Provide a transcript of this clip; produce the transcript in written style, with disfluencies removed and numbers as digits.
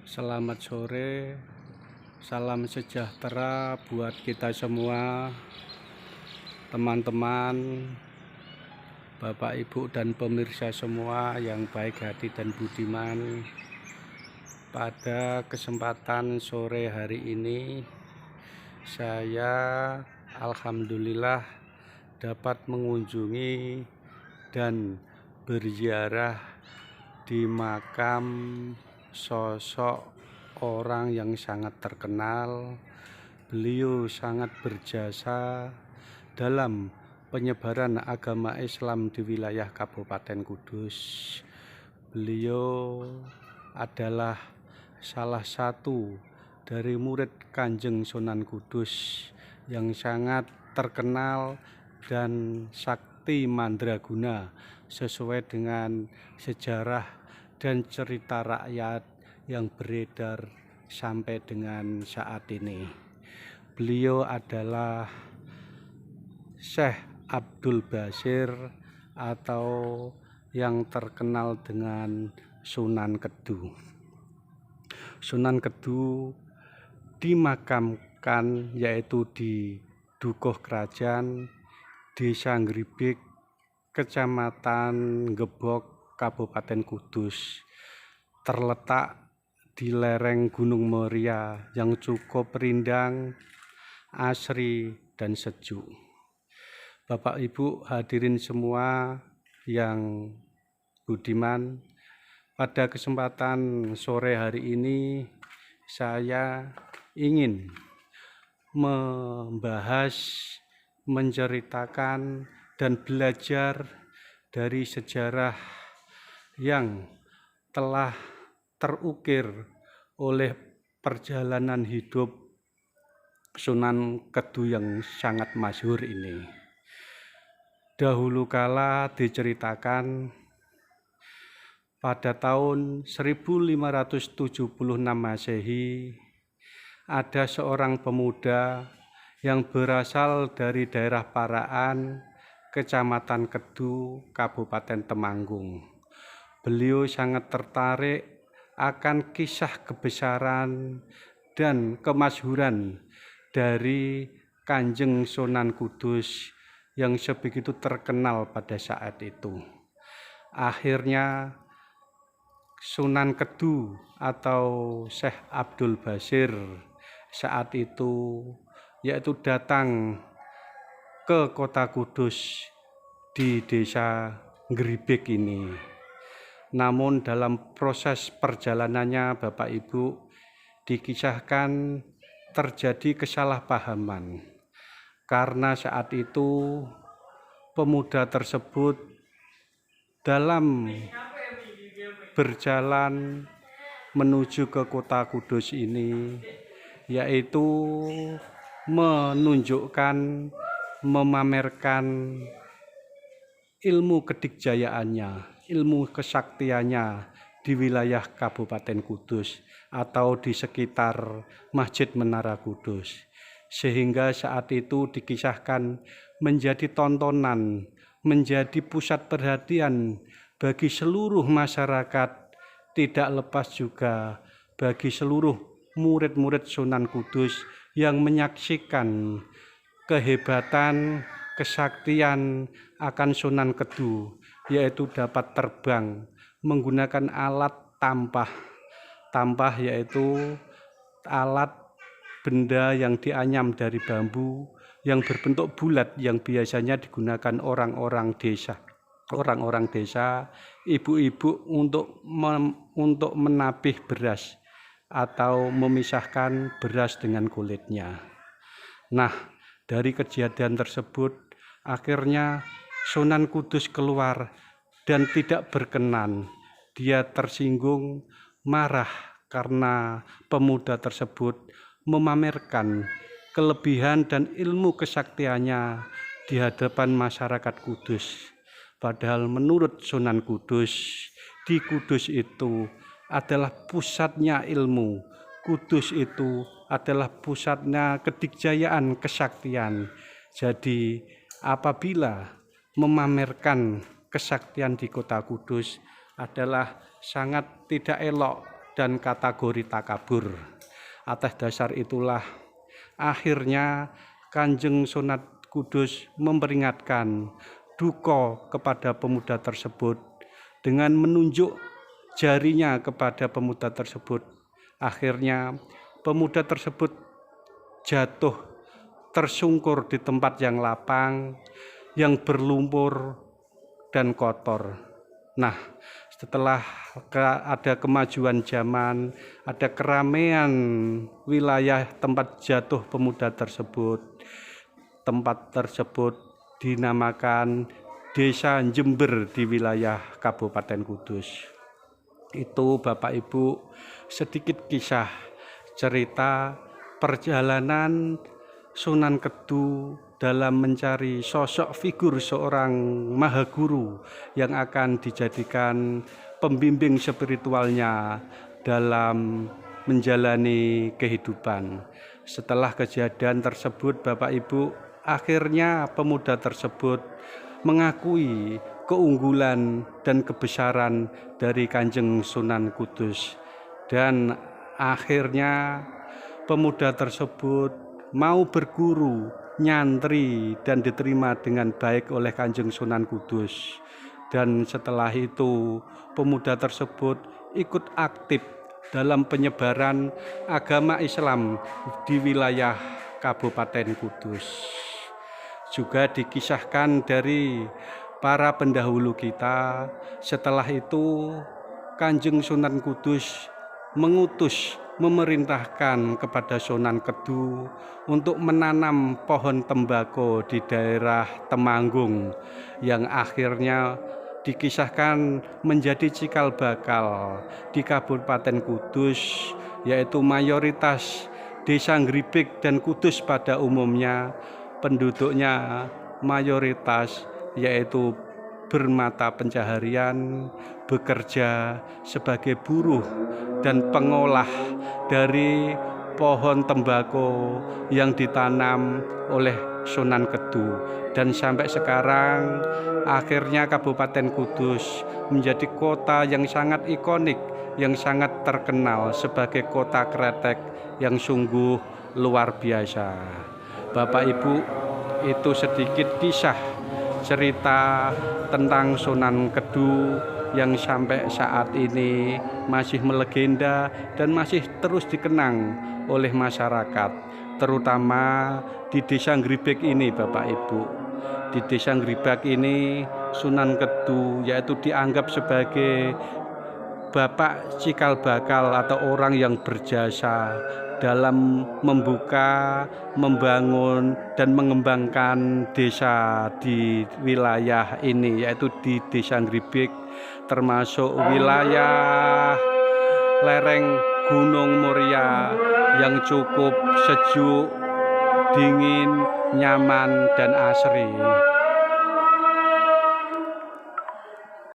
Selamat sore, salam sejahtera buat kita semua, teman-teman, Bapak, Ibu, dan pemirsa semua yang baik hati dan budiman. Pada kesempatan sore hari ini, saya alhamdulillah dapat mengunjungi dan berziarah di makam sosok orang yang sangat terkenal. Beliau sangat berjasa dalam penyebaran agama Islam di wilayah Kabupaten Kudus. Beliau adalah salah satu dari murid Kanjeng Sunan Kudus yang sangat terkenal dan sakti mandraguna sesuai dengan sejarah dan cerita rakyat yang beredar sampai dengan saat ini. Beliau adalah Syekh Abdul Bashir atau yang terkenal dengan Sunan Kedu. Sunan Kedu dimakamkan yaitu di Dukuh Kerajaan, Desa Ngribik, Kecamatan Gebok, Kabupaten Kudus, terletak di lereng Gunung Muria yang cukup rindang, asri, dan sejuk. Bapak, Ibu, hadirin semua yang budiman, pada kesempatan sore hari ini saya ingin membahas, menceritakan, dan belajar dari sejarah yang telah terukir oleh perjalanan hidup Sunan Kedu yang sangat masyhur ini. Dahulu kala diceritakan pada tahun 1576 Masehi, ada seorang pemuda yang berasal dari daerah Paraan, Kecamatan Kedu, Kabupaten Temanggung. Beliau sangat tertarik akan kisah kebesaran dan kemasyhuran dari Kanjeng Sunan Kudus yang sebegitu terkenal pada saat itu. Akhirnya Sunan Kedu atau Syekh Abdul Bashir saat itu yaitu datang ke kota Kudus di desa Ngribik ini. Namun dalam proses perjalanannya Bapak Ibu dikisahkan terjadi kesalahpahaman karena saat itu pemuda tersebut dalam berjalan menuju ke kota Kudus ini yaitu menunjukkan, memamerkan ilmu kedikjayaannya, ilmu kesaktiannya di wilayah Kabupaten Kudus atau di sekitar Masjid Menara Kudus, sehingga saat itu dikisahkan menjadi tontonan, menjadi pusat perhatian bagi seluruh masyarakat, tidak lepas juga bagi seluruh murid-murid Sunan Kudus yang menyaksikan kehebatan, kesaktian akan Sunan Kedu, yaitu dapat terbang menggunakan alat tampah. Tampah yaitu alat benda yang dianyam dari bambu yang berbentuk bulat yang biasanya digunakan orang-orang desa, ibu-ibu untuk menapih beras atau memisahkan beras dengan kulitnya. Nah, dari kejadian tersebut akhirnya Sunan Kudus keluar dan tidak berkenan. Dia tersinggung, marah karena pemuda tersebut memamerkan kelebihan dan ilmu kesaktiannya di hadapan masyarakat Kudus. Padahal menurut Sunan Kudus, di Kudus itu adalah pusatnya ilmu. Kudus itu adalah pusatnya kedikjayaan, kesaktian. Jadi apabila memamerkan kesaktian di kota Kudus adalah sangat tidak elok dan kategori takabur. Atas dasar itulah akhirnya Kanjeng Sunan Kudus memperingatkan duka kepada pemuda tersebut dengan menunjuk jarinya kepada pemuda tersebut. Akhirnya pemuda tersebut jatuh tersungkur di tempat yang lapang, yang berlumpur dan kotor. Nah, setelah ada kemajuan zaman, ada keramaian wilayah tempat jatuh pemuda tersebut. Tempat tersebut dinamakan Desa Jember di wilayah Kabupaten Kudus. Itu Bapak Ibu sedikit kisah cerita perjalanan Sunan Kedu dalam mencari sosok figur seorang mahaguru yang akan dijadikan pembimbing spiritualnya dalam menjalani kehidupan. Setelah kejadian tersebut, Bapak Ibu, akhirnya pemuda tersebut mengakui keunggulan dan kebesaran dari Kanjeng Sunan Kudus, dan akhirnya pemuda tersebut mau berguru, nyantri, dan diterima dengan baik oleh Kanjeng Sunan Kudus. Dan setelah itu pemuda tersebut ikut aktif dalam penyebaran agama Islam di wilayah Kabupaten Kudus. Juga dikisahkan dari para pendahulu kita, setelah itu Kanjeng Sunan Kudus memerintahkan kepada Sunan Kedu untuk menanam pohon tembakau di daerah Temanggung yang akhirnya dikisahkan menjadi cikal bakal di Kabupaten Kudus, yaitu mayoritas Desa Ngribik dan Kudus pada umumnya penduduknya mayoritas yaitu bermata pencaharian, bekerja sebagai buruh dan pengolah dari pohon tembakau yang ditanam oleh Sunan Kedu. Dan sampai sekarang akhirnya Kabupaten Kudus menjadi kota yang sangat ikonik, yang sangat terkenal sebagai kota kretek yang sungguh luar biasa. Bapak Ibu, itu sedikit kisah cerita tentang Sunan Kedu yang sampai saat ini masih melegenda dan masih terus dikenang oleh masyarakat, terutama di Desa Ngribik ini, Bapak Ibu. Di Desa Ngribik ini Sunan Kedu yaitu dianggap sebagai bapak cikal bakal atau orang yang berjasa dalam membuka, membangun, dan mengembangkan desa di wilayah ini, yaitu di Desa Ngribik, termasuk wilayah lereng Gunung Muria yang cukup sejuk, dingin, nyaman, dan asri.